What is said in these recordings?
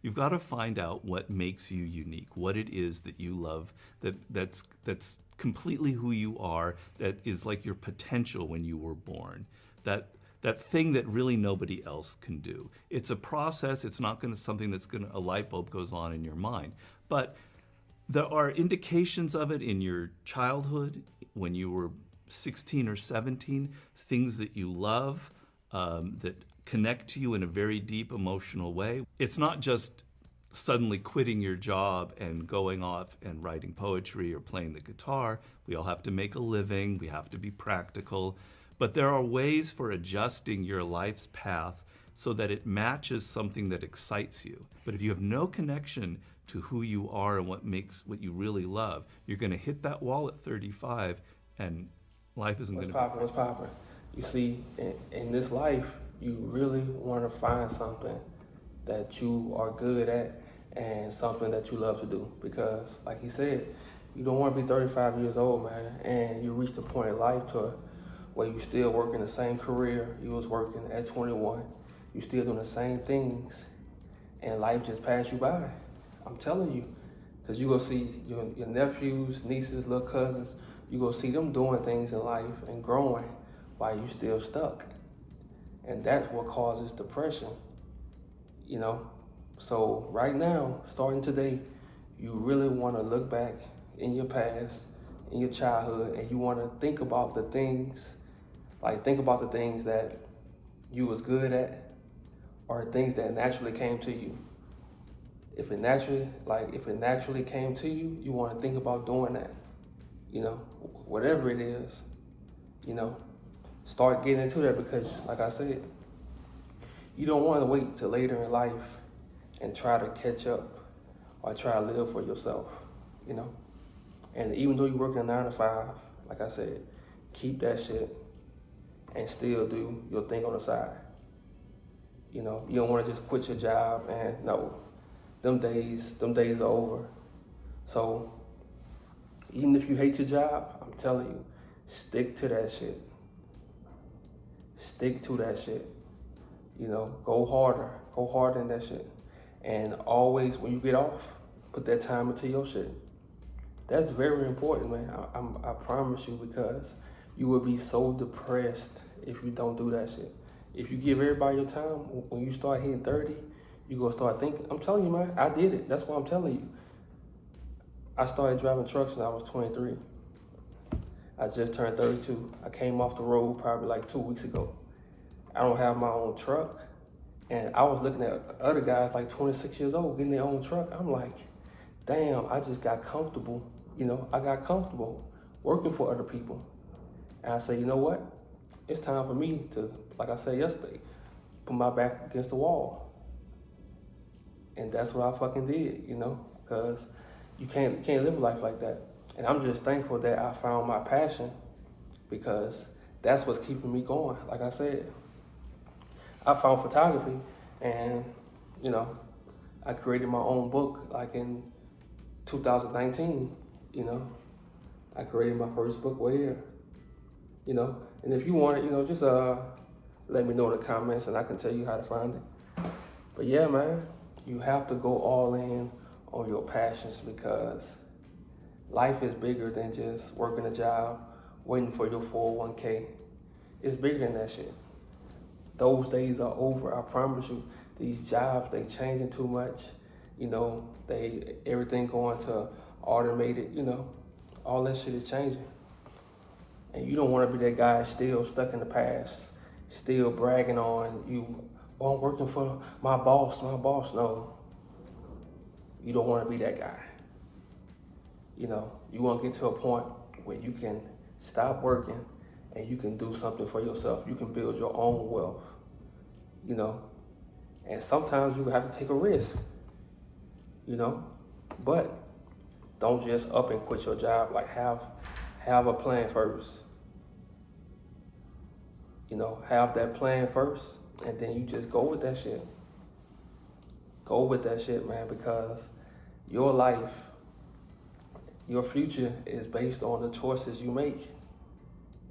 You've got to find out what makes you unique, what it is that you love, that's completely who you are, that is like your potential when you were born. That thing that really nobody else can do. It's a process. It's not going to something that's going to a light bulb goes on in your mind. But there are indications of it in your childhood when you were 16 or 17, things that you love, that connect to you in a very deep emotional way. It's not just suddenly quitting your job and going off and writing poetry or playing the guitar. We all have to make a living. We have to be practical. But there are ways for adjusting your life's path so that it matches something that excites you. But if you have no connection to who you are and what you really love, you're going to hit that wall at 35 and life isn't going to be. What's popping? You see, in this life, you really want to find something that you are good at and something that you love to do. Because, like you said, you don't want to be 35 years old, man, and you reach the point in life to where you still working the same career you was working at 21. You still doing the same things, and life just passed you by. I'm telling you, because you go see your nephews, nieces, little cousins, you go see them doing things in life and growing while you still stuck. And that's what causes depression, you know? So right now, starting today, you really want to look back in your past, in your childhood, and you want to think about the things, that you was good at, or things that naturally came to you. If it naturally came to you, you want to think about doing that. You know, whatever it is, you know, start getting into that, because, like I said, you don't want to wait till later in life and try to catch up or try to live for yourself, you know. And even though you're working a 9 to 5, like I said, keep that shit and still do your thing on the side. You know, you don't want to just quit your job and no, them days are over. So even if you hate your job, I'm telling you, stick to that shit. Stick to that shit. You know, go harder in that shit. And always, when you get off, put that time into your shit. That's very important, man. I promise you, because you will be so depressed if you don't do that shit. If you give everybody your time, when you start hitting 30, you're going to start thinking. I'm telling you, man, I did it. That's what I'm telling you. I started driving trucks when I was 23. I just turned 32. I came off the road probably like 2 weeks ago. I don't have my own truck. And I was looking at other guys like 26 years old getting their own truck. I'm like, damn, I just got comfortable. You know, I got comfortable working for other people. And I said, you know what? It's time for me to, like I said yesterday, put my back against the wall. And that's what I fucking did, you know, because you can't live a life like that. And I'm just thankful that I found my passion, because that's what's keeping me going. Like I said, I found photography, and, you know, I created my own book like in 2019, you know. I created my first book right here, you know. And if you want it, you know, just let me know in the comments and I can tell you how to find it. But yeah, man, you have to go all in on your passions, because life is bigger than just working a job, waiting for your 401k. It's bigger than that shit. Those days are over, I promise you. These jobs, they changing too much. You know, everything going to automated, you know. All that shit is changing. And you don't want to be that guy still stuck in the past, still bragging on you, oh, I'm working for my boss. No, you don't want to be that guy. You know, you want to get to a point where you can stop working and you can do something for yourself. You can build your own wealth, you know. And sometimes you have to take a risk, you know. But don't just up and quit your job. Like, have a plan first. You know, have that plan first, and then you just go with that shit. Go with that shit, man, because your life, your future is based on the choices you make.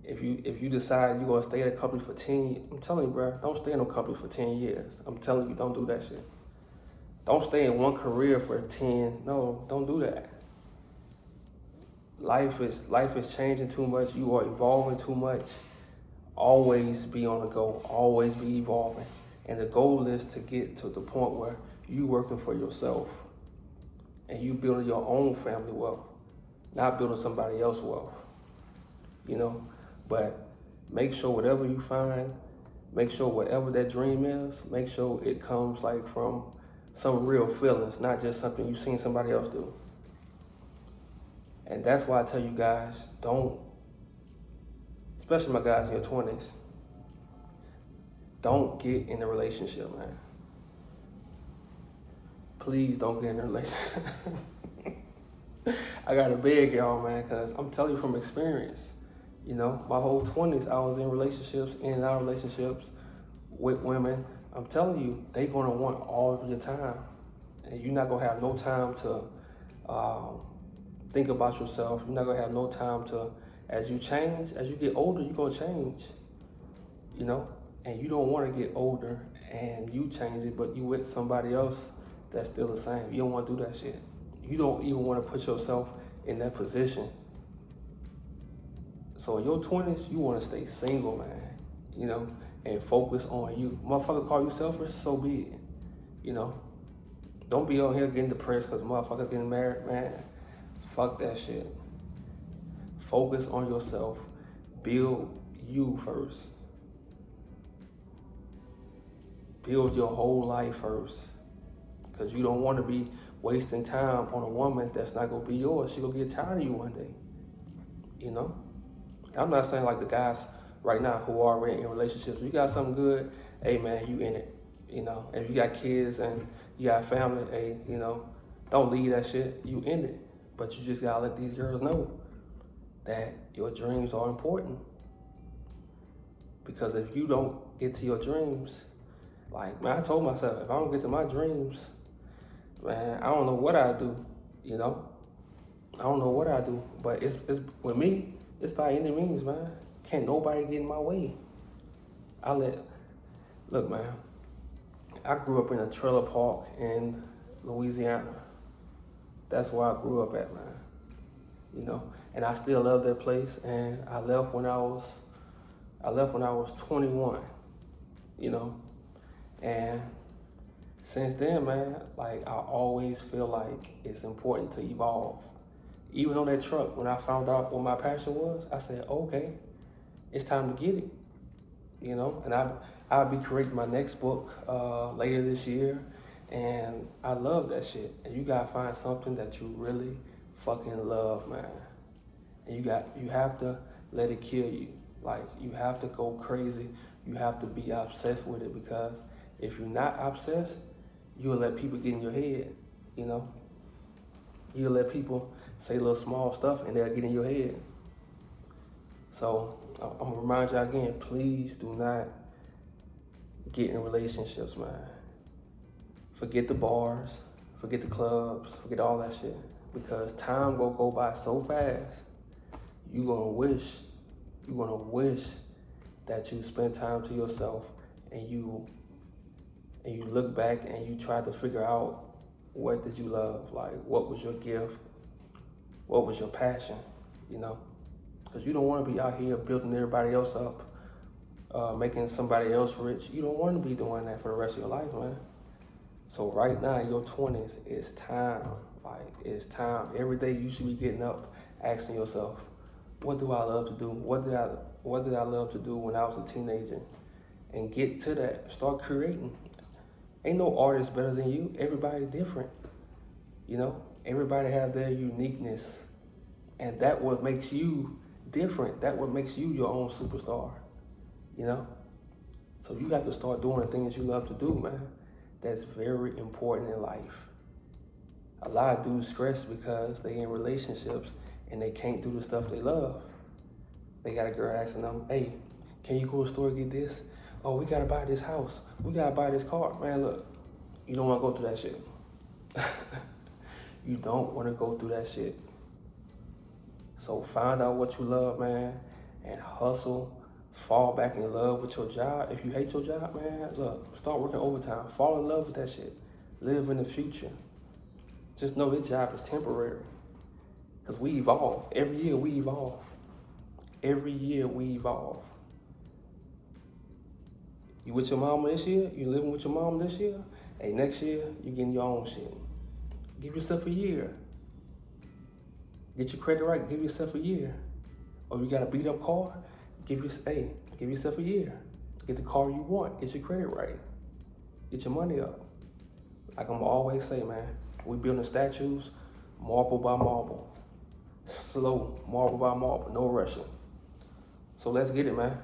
If you decide you're gonna stay at a company for 10 years, I'm telling you, bro, don't stay in a company for 10 years. I'm telling you, don't do that shit. Don't stay in one career for 10. No, don't do that. Life is changing too much. You are evolving too much. Always be on the go. Always be evolving. And the goal is to get to the point where you working for yourself and you building your own family wealth, not building somebody else's wealth. You know, but make sure whatever you find, make sure whatever that dream is, make sure it comes like from some real feelings, not just something you've seen somebody else do. And that's why I tell you guys, don't, especially my guys in your 20s, don't get in a relationship, man. Please don't get in a relationship. I gotta beg y'all, man, because I'm telling you from experience. You know, my whole 20s, I was in relationships, in and out of relationships with women. I'm telling you, they gonna want all of your time. And you're not gonna have no time to think about yourself. You're not gonna have no time to, as you change, as you get older, you're gonna change, you know? And you don't wanna get older and you change it, but you with somebody else that's still the same. You don't wanna do that shit. You don't even wanna put yourself in that position. So in your 20s, you wanna stay single, man, you know, and focus on you. Motherfucker call you selfish, so be it, you know? Don't be out here getting depressed because motherfuckers getting married, man. Fuck that shit. Focus on yourself. Build you first. Build your whole life first. Because you don't want to be wasting time on a woman that's not going to be yours. She going to get tired of you one day. You know? I'm not saying like the guys right now who are already in relationships. You got something good, hey man, you in it. You know? If you got kids and you got family, hey, you know, don't leave that shit. You in it. But you just gotta let these girls know that your dreams are important. Because if you don't get to your dreams, like, man, I told myself, if I don't get to my dreams, man, I don't know what I do, you know? I don't know what I do. But it's with me, it's by any means, man. Can't nobody get in my way. Look, man, I grew up in a trailer park in Louisiana. That's where I grew up at, man. You know, and I still love that place. And I left when I was 21. You know, and since then, man, like I always feel like it's important to evolve. Even on that truck, when I found out what my passion was, I said, okay, it's time to get it. You know, and I'll be creating my next book later this year. And I love that shit. And you gotta find something that you really fucking love, man. And you have to let it kill you. Like, you have to go crazy. You have to be obsessed with it, because if you're not obsessed, you'll let people get in your head, you know? You'll let people say little small stuff and they'll get in your head. So I'm gonna remind y'all again, please do not get in relationships, man. Forget the bars, forget the clubs, forget all that shit. Because time will go by so fast, you're gonna wish that you spend time to yourself and you look back and you try to figure out, what did you love? Like, what was your gift? What was your passion? You know? Because you don't want to be out here building everybody else up, making somebody else rich. You don't want to be doing that for the rest of your life, man. So right now in your 20s, it's time. Like, it's time. Every day you should be getting up, asking yourself, what do I love to do? What did I love to do when I was a teenager? And get to that. Start creating. Ain't no artist better than you. Everybody's different. You know? Everybody have their uniqueness. And that what makes you different. That what makes you your own superstar. You know? So you got to start doing the things you love to do, man. That's very important in life. A lot of dudes stress because they in relationships and they can't do the stuff they love. They got a girl asking them, hey, can you go to the store and get this? Oh, we gotta buy this house. We gotta buy this car. Man, look, you don't wanna go through that shit. You don't wanna go through that shit. So find out what you love, man, and hustle. Fall back in love with your job. If you hate your job, man, look, start working overtime. Fall in love with that shit. Live in the future. Just know this job is temporary. Because we evolve. Every year we evolve. Every year we evolve. You with your mama this year? You living with your mom this year? Hey, next year, you getting your own shit. Give yourself a year. Get your credit right, give yourself a year. Or you got a beat up car, give yourself a year. Get the car you want, get your credit right. Get your money up. Like I'm always say, man, we building statues, marble by marble. Slow, marble by marble, no rushing. So let's get it, man.